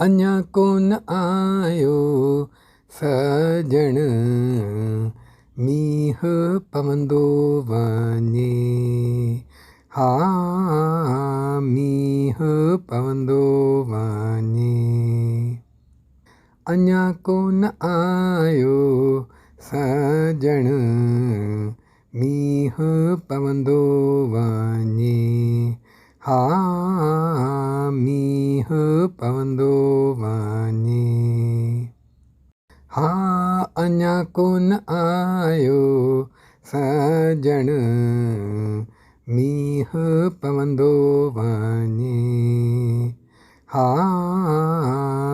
अञा कोन आयो सजण, मींहुं पवंदो वञे। हा मींहुं पवंदो वञे। अञा कोन आयो सजण, मींहुं पवंदो वञे। हा मींहुं पवंदो वञे। हा अञा कोन आयो सजण, मींहुं पवंदो वञे। हा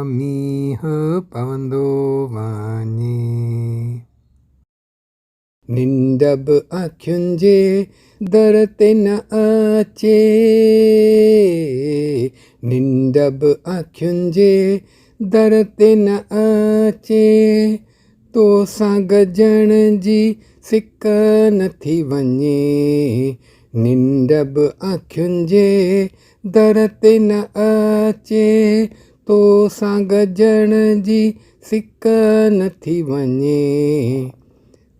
मींहुं पवंदो वञे। निंड बि अखियुनि जे दर ते न अचे, निंड बि अखियुनि जे दर ते न अचे। तोसां गजण जी सिक नथी वञे, निंड बि अखियुनि जे दर ते न अचे। तोसां गजण जी सिक नथी वञे।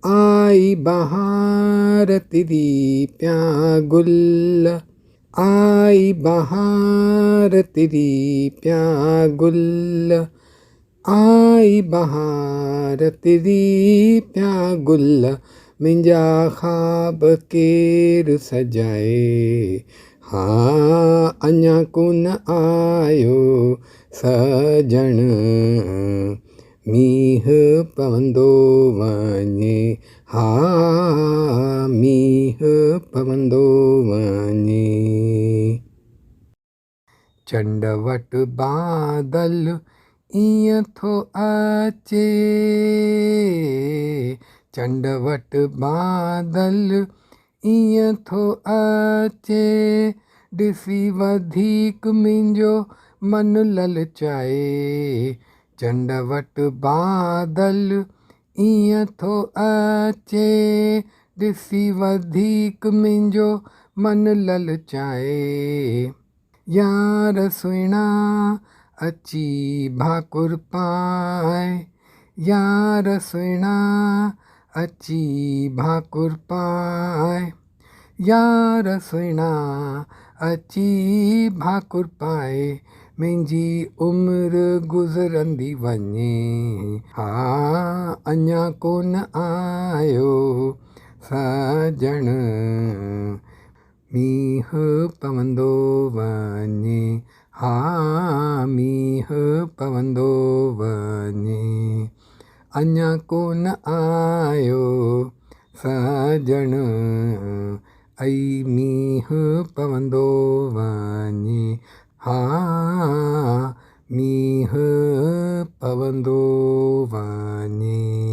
आई बहार तिरी पिया गुल, आई बहार तिरी पिया गुल, आई बहार तिरी पिया गुल। मुंहिंजा ख़्वाब केरु सजाए। हा अञा कोन आयो सजण, मींहुं पवंदो वञे। हा मींहुं पवंदो वञे। चंड वटि बादल ईअं थो अचे, चंड वटि बादल ईअं थो अचे। ॾिसी वधीक मुंहिंजो मन ललचाए। चंड वटि बादल ईअं थो अचे। ॾिसी वधीक मुंहिंजो मन ललचाए। यार सुहिणा अची भाकुर पाए, यार सुहिणा अची भाकुर पाए। यार सुहिणा अची भाकुर पाए, मुंहिंजी उमिरि गुज़रंदी वञे। हा अञा कोन आयो सजण, मींहुं पवंदो वञे। हा मींहुं पवंदो वञे। अञा कोन आयो सजण, ऐं मींहुं पवंदो वञे। हा मींहुं पवंदो वञे।